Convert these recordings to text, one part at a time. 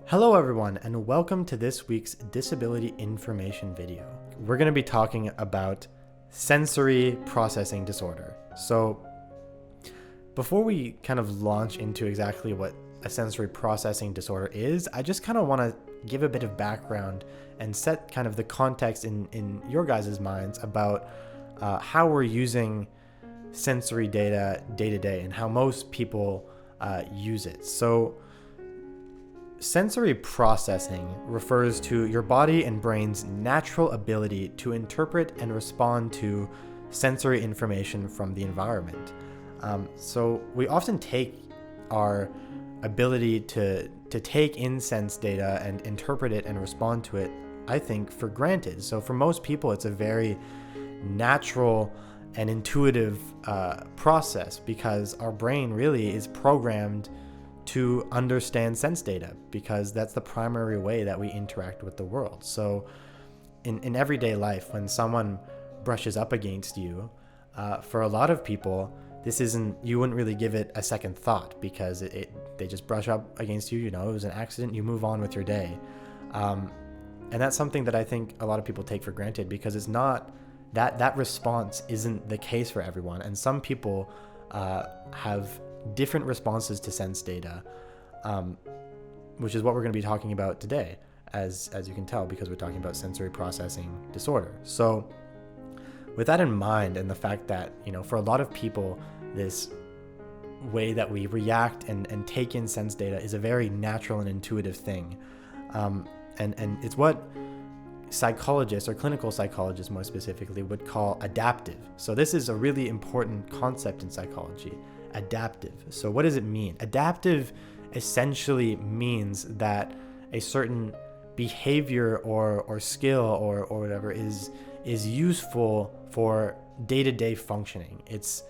Hello everyone, and welcome to this week's disability information video. We're going to be talking about sensory processing disorder. So before we kind of launch into exactly what a sensory processing disorder is, I just kind of want to give a bit of background and set kind of the context in your guys' minds about how we're using sensory data day to day and how most people use it. So sensory processing refers to your body and brain's natural ability to interpret and respond to sensory information from the environment. So we often take our ability to take in sense data and interpret it and respond to it, I think, for granted. So for most people, it's a very natural and intuitive process because our brain really is programmed to understand sense data because that's the primary way that we interact with the world. So in everyday life, when someone brushes up against you, for a lot of people, you wouldn't really give it a second thought because they just brush up against you, it was an accident, you move on with your day. And that's something that I think a lot of people take for granted because it's not, that response isn't the case for everyone. And some people have different responses to sense data, which is what we're going to be talking about today, as you can tell, because we're talking about sensory processing disorder. So with that in mind, and the fact that, for a lot of people, this way that we react and take in sense data is a very natural and intuitive thing. And it's what psychologists, or clinical psychologists more specifically, would call adaptive. So this is a really important concept in psychology. Adaptive. So what does it mean? Adaptive essentially means that a certain behavior or skill or whatever is useful for day-to-day functioning. It's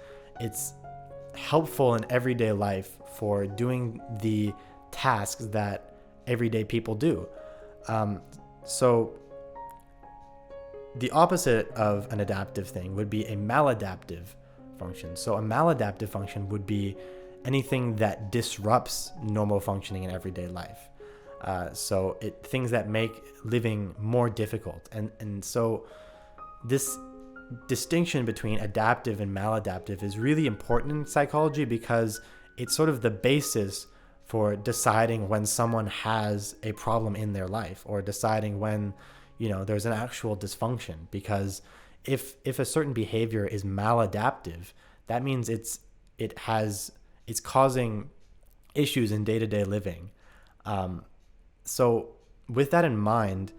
helpful in everyday life for doing the tasks that everyday people do. So the opposite of an adaptive thing would be a maladaptive function. So a maladaptive function would be anything that disrupts normal functioning in everyday life. So things that make living more difficult. And so this distinction between adaptive and maladaptive is really important in psychology because it's sort of the basis for deciding when someone has a problem in their life or deciding when, there's an actual dysfunction. Because if a certain behavior is maladaptive, that means it's causing issues in day-to-day living. So with that in mind,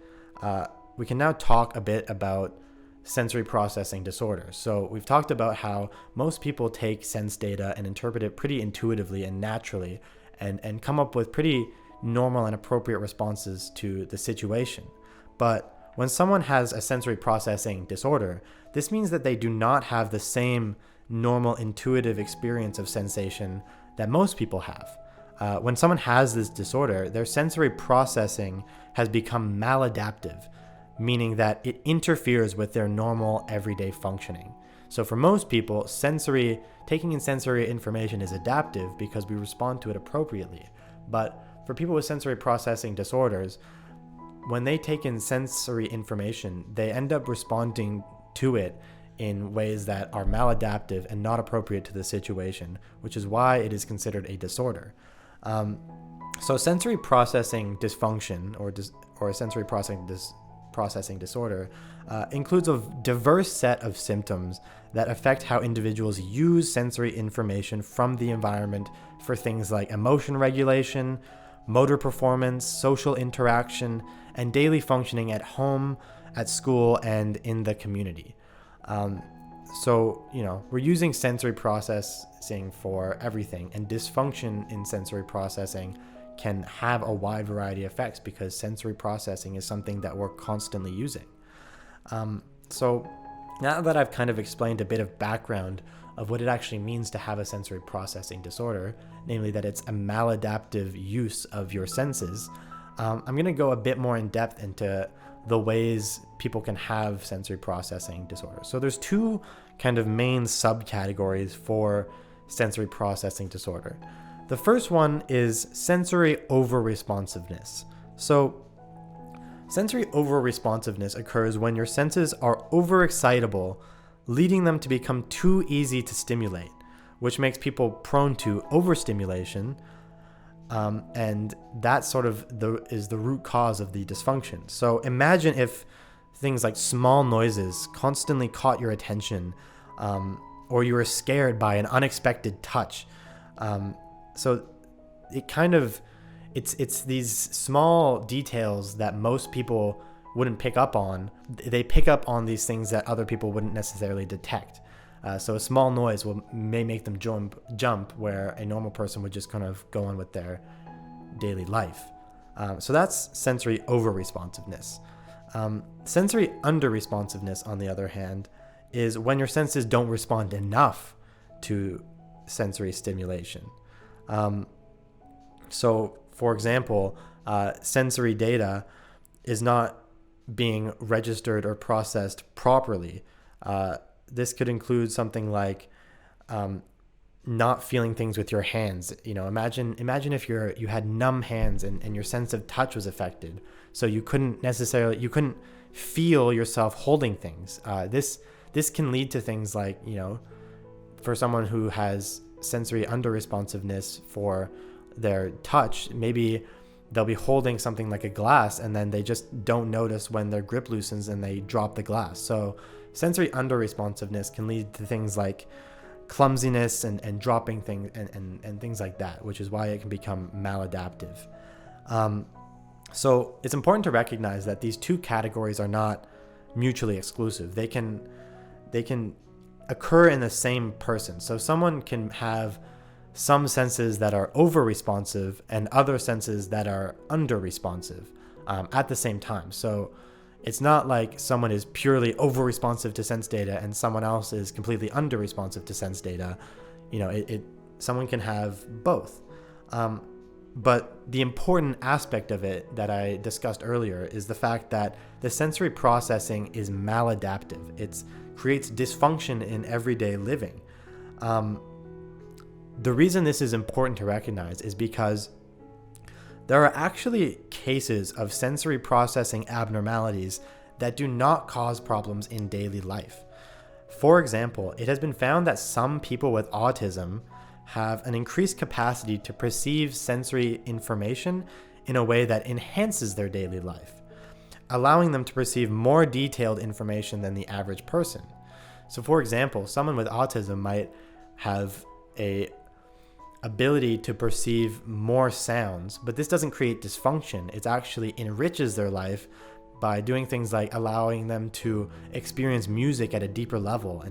we can now talk a bit about sensory processing disorder. So we've talked about how most people take sense data and interpret it pretty intuitively and naturally and come up with pretty normal and appropriate responses to the situation. But when someone has a sensory processing disorder, this means that they do not have the same normal intuitive experience of sensation that most people have. When someone has this disorder, their sensory processing has become maladaptive, meaning that it interferes with their normal everyday functioning. So for most people, taking in sensory information is adaptive because we respond to it appropriately. But for people with sensory processing disorders, when they take in sensory information, they end up responding to it in ways that are maladaptive and not appropriate to the situation, which is why it is considered a disorder. So sensory processing dysfunction or sensory processing disorder includes a diverse set of symptoms that affect how individuals use sensory information from the environment for things like emotion regulation, motor performance, social interaction, and daily functioning at home, at school, and in the community. So, we're using sensory processing for everything, and dysfunction in sensory processing can have a wide variety of effects because sensory processing is something that we're constantly using. So now that I've kind of explained a bit of background of what it actually means to have a sensory processing disorder, namely that it's a maladaptive use of your senses, I'm going to go a bit more in depth into the ways people can have sensory processing disorder. So there's two kind of main subcategories for sensory processing disorder. The first one is sensory over-responsiveness. So sensory over-responsiveness occurs when your senses are overexcitable, leading them to become too easy to stimulate, which makes people prone to overstimulation, and that sort of is the root cause of the dysfunction. So imagine if things like small noises constantly caught your attention, or you were scared by an unexpected touch. So it's these small details that most people wouldn't pick up on. They pick up on these things that other people wouldn't necessarily detect. So a small noise may make them jump where a normal person would just kind of go on with their daily life. So that's sensory over-responsiveness. Sensory under-responsiveness, on the other hand, is when your senses don't respond enough to sensory stimulation. So, for example, sensory data is not being registered or processed properly. This could include something like not feeling things with your hands. Imagine if you had numb hands and your sense of touch was affected, so you couldn't feel yourself holding things. This can lead to things like, for someone who has sensory under-responsiveness for their touch, maybe they'll be holding something like a glass and then they just don't notice when their grip loosens and they drop the glass. So sensory under-responsiveness can lead to things like clumsiness and dropping things and things like that, which is why it can become maladaptive. So it's important to recognize that these two categories are not mutually exclusive. They can occur in the same person. So someone can have some senses that are over-responsive and other senses that are under-responsive at the same time. So it's not like someone is purely over-responsive to sense data and someone else is completely under-responsive to sense data. Someone can have both. But the important aspect of it that I discussed earlier is the fact that the sensory processing is maladaptive. It creates dysfunction in everyday living. The reason this is important to recognize is because there are actually cases of sensory processing abnormalities that do not cause problems in daily life. For example, it has been found that some people with autism have an increased capacity to perceive sensory information in a way that enhances their daily life, allowing them to perceive more detailed information than the average person. So for example, someone with autism might have a ability to perceive more sounds, but this doesn't create dysfunction. It actually enriches their life by doing things like allowing them to experience music at a deeper level.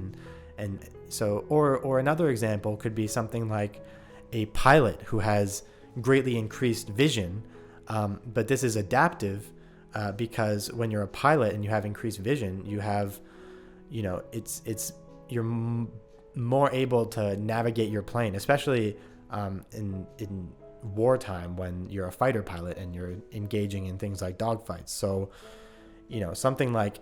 And so, or another example could be something like a pilot who has greatly increased vision, but this is adaptive because when you're a pilot and you have increased vision, you have, you're more able to navigate your plane, especially in wartime when you're a fighter pilot and you're engaging in things like dogfights. So, something like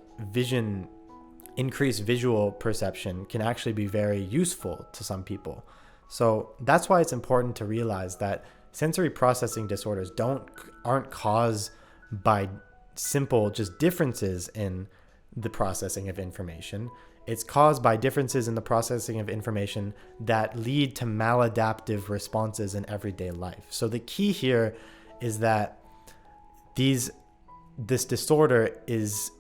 increased visual perception can actually be very useful to some people. So that's why it's important to realize that sensory processing disorders aren't caused by simple just differences in the processing of information. It's caused by differences in the processing of information that lead to maladaptive responses in everyday life. So the key here is that this disorder is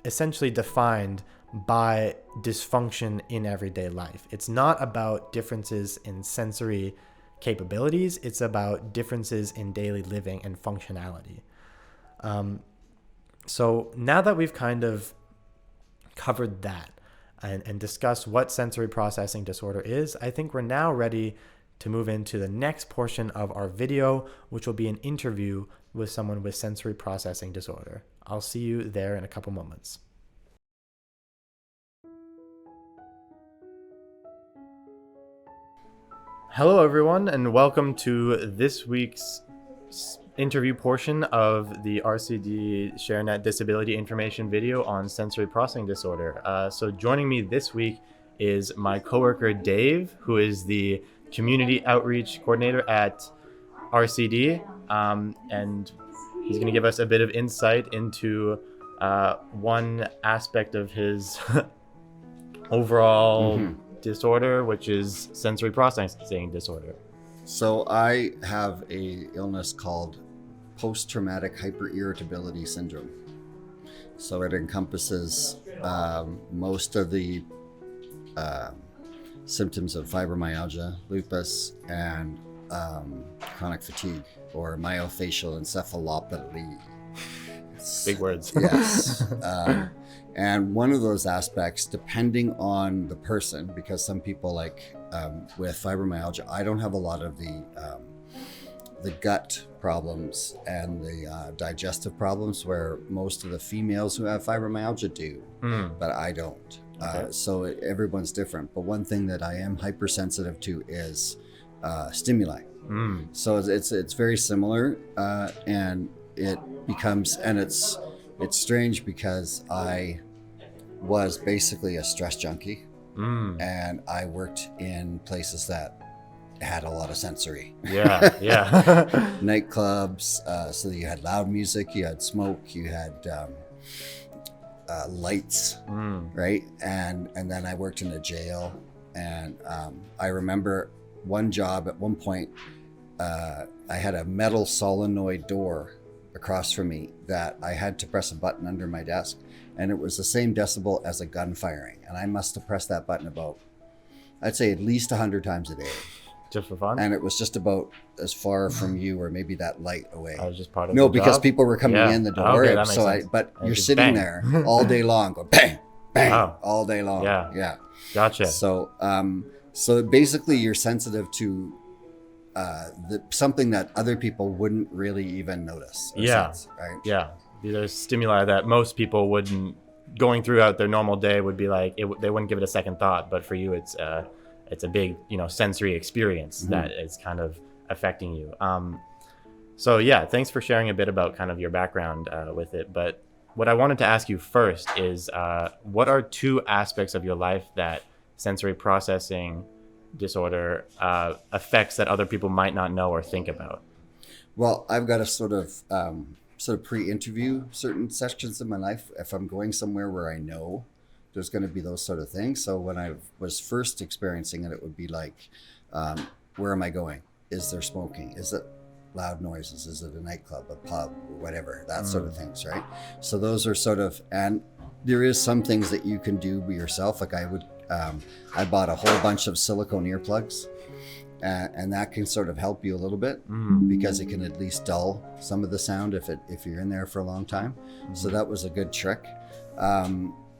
essentially defined by dysfunction in everyday life. It's not about differences in sensory capabilities. It's about differences in daily living and functionality. So now that we've kind of covered that and discussed what sensory processing disorder is, I think we're now ready to move into the next portion of our video, which will be an interview with someone with sensory processing disorder. I'll see you there in a couple moments. Hello everyone, and welcome to this week's interview portion of the RCD ShareNet disability information video on sensory processing disorder. So joining me this week is my coworker Dave, who is the community outreach coordinator at RCD, and he's going to give us a bit of insight into one aspect of his overall disorder, which is sensory processing disorder. So I have a illness called post-traumatic hyperirritability syndrome. So it encompasses most of the symptoms of fibromyalgia, lupus, and chronic fatigue, or myofascial encephalopathy. Big words. Yes. And one of those aspects, depending on the person, because some people with fibromyalgia, I don't have a lot of the gut problems and the digestive problems where most of the females who have fibromyalgia do, but I don't. So everyone's different. But one thing that I am hypersensitive to is stimuli. So it's very similar, and it becomes, and it's strange because I was basically a stress junkie, and I worked in places that had a lot of sensory. Yeah. Nightclubs, so you had loud music, you had smoke, you had lights, right? And then I worked in a jail, and I remember one job at one point, I had a metal solenoid door across from me that I had to press a button under my desk, and it was the same decibel as a gun firing, and I must have pressed that button about, I'd say at least 100 times a day. Just for fun? And it was just about as far from you, or maybe that light away. I was just part of No, the because job? people were coming in the door. Okay, that makes sense. But And you're just sitting bang. there all day long, going bang, bang, Oh. all day long. Yeah. Gotcha. So, so basically, you're sensitive to something that other people wouldn't really even notice. Or sense, right? Yeah. These are stimuli that most people wouldn't, going throughout their normal day, would be like, they wouldn't give it a second thought. But for you, it's a big, sensory experience that is kind of affecting you. So yeah, thanks for sharing a bit about kind of your background with it. But what I wanted to ask you first is, what are two aspects of your life that sensory processing disorder affects that other people might not know or think about? Well, I've got a sort of pre-interview certain sections of my life. If I'm going somewhere where I know there's going to be those sort of things. So when I was first experiencing it, it would be like, where am I going? Is there smoking? Is it loud noises? Is it a nightclub, a pub, whatever, that sort of things, right? So those are sort of, and there is some things that you can do by yourself. Like I bought a whole bunch of silicone earplugs, and that can sort of help you a little bit because it can at least dull some of the sound if you're in there for a long time. So that was a good trick.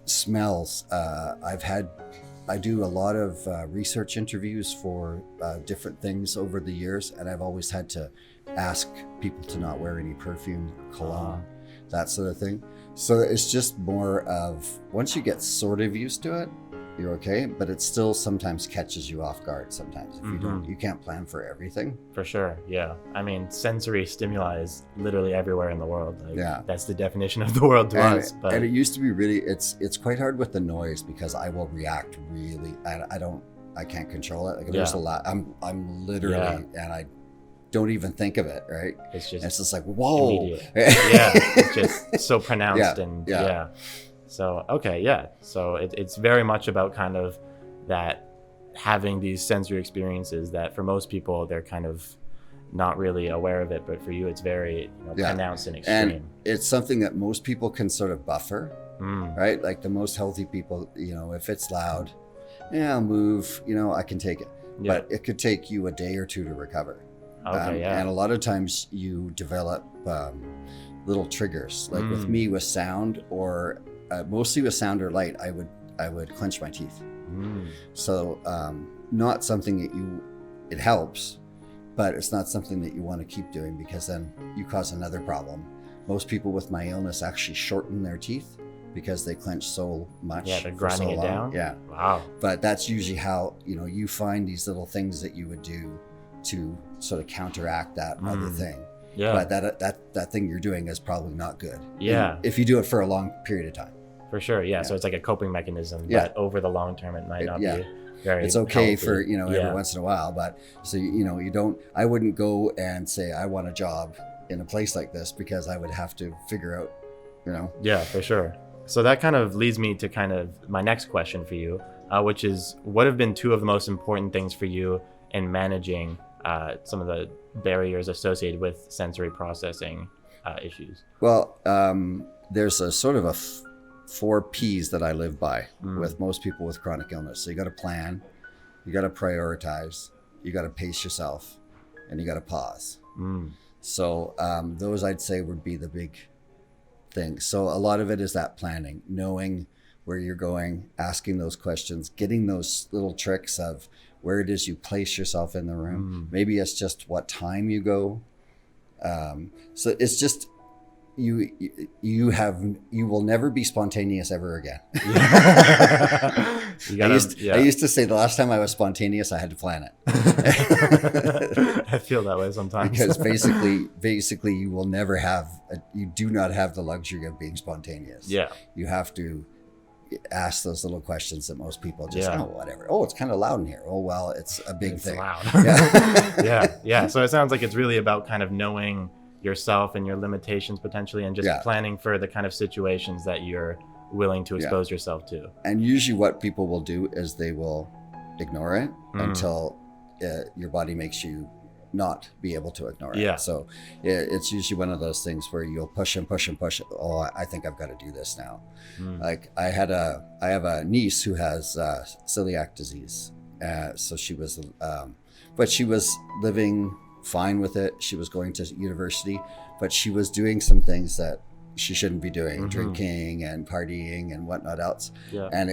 Smells. I do a lot of research interviews for different things over the years, and I've always had to ask people to not wear any perfume, cologne, that sort of thing. So it's just more of, once you get sort of used to it, you're okay, but it still sometimes catches you off guard sometimes. If you can't plan for everything. For sure, yeah. I mean, sensory stimuli is literally everywhere in the world. That's the definition of the world to us. But and it used to be really, it's quite hard with the noise because I will react really, I can't control it. Like there's a lot, I'm literally, and I don't even think of it, right? It's just like, whoa. Immediate. It's just so pronounced So, okay, so it's very much about kind of that, having these sensory experiences that for most people, they're kind of not really aware of it, but for you, it's very pronounced and extreme. And it's something that most people can sort of buffer, right? Like the most healthy people, if it's loud, I'll move, I can take it. Yeah. But it could take you a day or two to recover. Okay, And a lot of times you develop little triggers, like with me with sound, or mostly with sound or light, I would clench my teeth. So not something that it helps, but it's not something that you want to keep doing, because then you cause another problem. Most people with my illness actually shorten their teeth because they clench so much. Yeah, they're grinding it down. Yeah. Wow. But that's usually how, you find these little things that you would do to sort of counteract that other thing. Yeah. But that thing you're doing is probably not good. Yeah. If you do it for a long period of time. For sure, yeah. So it's like a coping mechanism, but over the long term, it might not be. very it's okay healthy. for, Yeah. every once in a while, but so, I wouldn't go and say I want a job in a place like this, because I would have to figure out, Yeah, for sure. So that kind of leads me to kind of my next question for you, which is, what have been two of the most important things for you in managing some of the barriers associated with sensory processing issues? Well, there's a sort of four P's that I live by with most people with chronic illness. So you got to plan, you got to prioritize, you got to pace yourself, and you got to pause. So those, I'd say, would be the big things. So a lot of it is that planning, knowing where you're going, asking those questions, getting those little tricks of where it is you place yourself in the room. Maybe it's just what time you go. So it's just, you will never be spontaneous ever again. I used to say the last time I was spontaneous, I had to plan it. I feel that way sometimes. Because basically you will never you do not have the luxury of being spontaneous. Yeah. You have to ask those little questions that most people just, whatever. Oh, it's kind of loud in here. Oh, well, it's a big thing. Loud. Yeah. Yeah. So it sounds like it's really about kind of knowing yourself and your limitations potentially, and just planning for the kind of situations that you're willing to expose yourself to. And usually what people will do is they will ignore it until your body makes you not be able to ignore it. Yeah. So it's usually one of those things where you'll push and push and push. Oh, I think I've got to do this now. Like I have a niece who has celiac disease. So she was, but she was living fine with it. She was going to university, but she was doing some things that she shouldn't be doing, drinking and partying and whatnot else. Yeah. And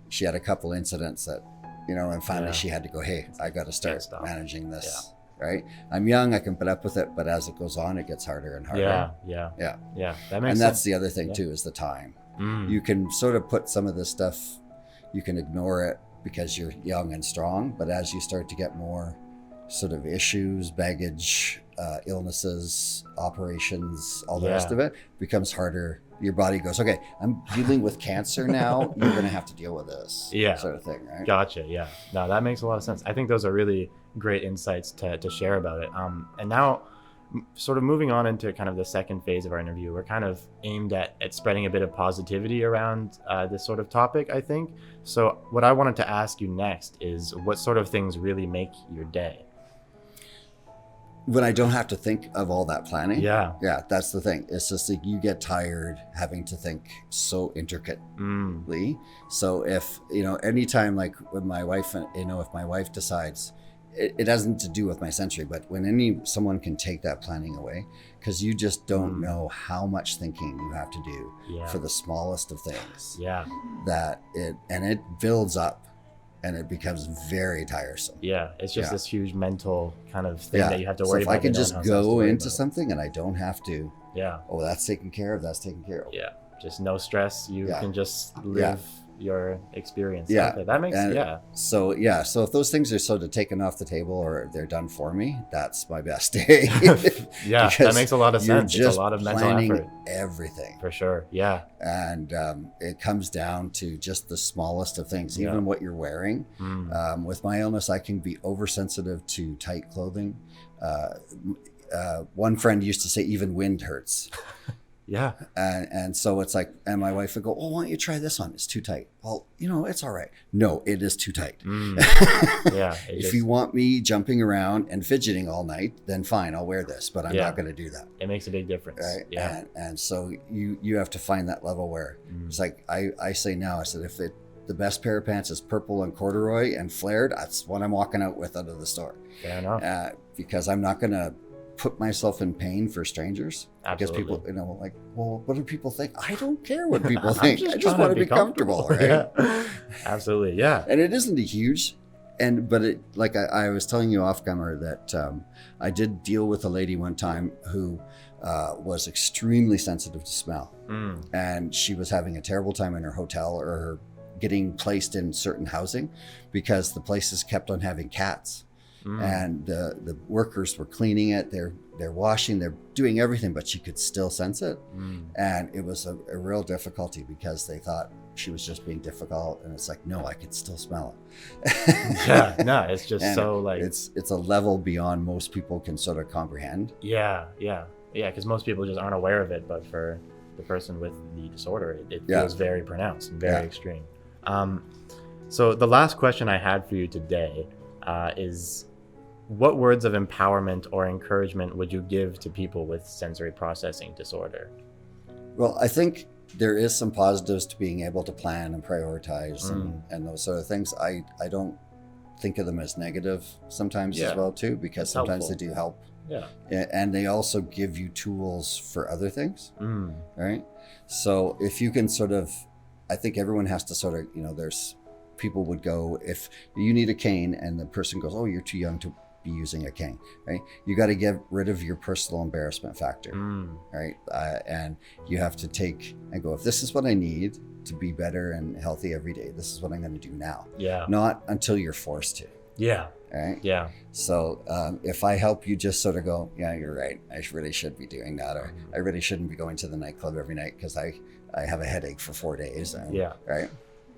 she had a couple incidents that, and finally she had to go, hey, I got to start managing this. Yeah. Right. I'm young, I can put up with it, but as it goes on, it gets harder and harder. Yeah. That makes and sense. That's the other thing too, is the time. You can sort of put some of this stuff, you can ignore it because you're young and strong, but as you start to get more sort of issues, baggage, illnesses, operations, all the rest of it becomes harder. Your body goes, okay, I'm dealing with cancer now. You're going to have to deal with this sort of thing, right? Gotcha. Yeah. No, that makes a lot of sense. I think those are really great insights to share about it. And now sort of moving on into kind of the second phase of our interview, we're kind of aimed at spreading a bit of positivity around this sort of topic, I think. So what I wanted to ask you next is, what sort of things really make your day? When I don't have to think of all that planning. Yeah, that's the thing. It's just like you get tired having to think so intricately. So if, anytime, like with my wife, if my wife decides, it hasn't to do with my sensory, but when someone can take that planning away, because you just don't know how much thinking you have to do for the smallest of things. Yeah. That it builds up. And it becomes very tiresome. Yeah, it's just this huge mental kind of thing that you have to worry about. So if I can just go into something and I don't have to, oh, that's taken care of, that's taken care of. Yeah, just no stress. You can just live your experience. Yeah, okay, that makes So if those things are sort of taken off the table or they're done for me, that's my best day. That makes a lot of sense. It's a lot of mental effort. Everything. For sure. Yeah. And it comes down to just the smallest of things, even what you're wearing. With my illness, I can be oversensitive to tight clothing. One friend used to say even wind hurts. Yeah. And so it's like, and my wife would go, oh, why don't you try this on? It's too tight. Well, it's all right. No, it is too tight. If you want me jumping around and fidgeting all night, then fine, I'll wear this, but I'm not going to do that. It makes a big difference. Right? Yeah. And so you have to find that level where it's like, I say now, I said, if the best pair of pants is purple and corduroy and flared, that's what I'm walking out with out of the store. Fair enough. Because I'm not going to put myself in pain for strangers. Absolutely. Because people, like, well, what do people think? I don't care what people think. I just want to be comfortable, right? Yeah. Absolutely, yeah. And it isn't a huge, but it, like I was telling you off camera that I did deal with a lady one time who was extremely sensitive to smell, and she was having a terrible time in her hotel or getting placed in certain housing because the places kept on having cats. And the workers were cleaning it, they're washing, they're doing everything, but she could still sense it. And it was a real difficulty because they thought she was just being difficult, and it's like, no, I can still smell it. Yeah, no, it's just And so like it's a level beyond most people can sort of comprehend. yeah, because most people just aren't aware of it, but for the person with the disorder, it feels very pronounced and very extreme. So the last question I had for you today is, what words of empowerment or encouragement would you give to people with sensory processing disorder? Well, I think there is some positives to being able to plan and prioritize and those sort of things. I don't think of them as negative sometimes as well too, because It's sometimes helpful. they do help. Yeah. And they also give you tools for other things, right? So if you can sort of, I think everyone has to sort of, there's people would go, if you need a cane and the person goes, oh, you're too young to be using a cane, right? You got to get rid of your personal embarrassment factor, right? And you have to take and go, if this is what I need to be better and healthy every day, this is what I'm going to do now. Yeah. Not until you're forced to. Yeah. Right. Yeah. So if I help you just sort of go, yeah, you're right, I really should be doing that, or I really shouldn't be going to the nightclub every night because I have a headache for 4 days. And, right.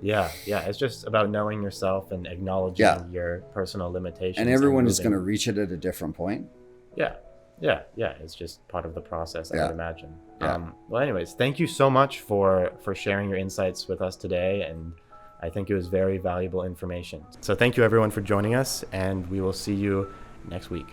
Yeah. It's just about knowing yourself and acknowledging your personal limitations. And everyone is going to reach it at a different point. Yeah. It's just part of the process, I would imagine. Yeah. Well, anyways, thank you so much for sharing your insights with us today, and I think it was very valuable information. So thank you everyone for joining us, and we will see you next week.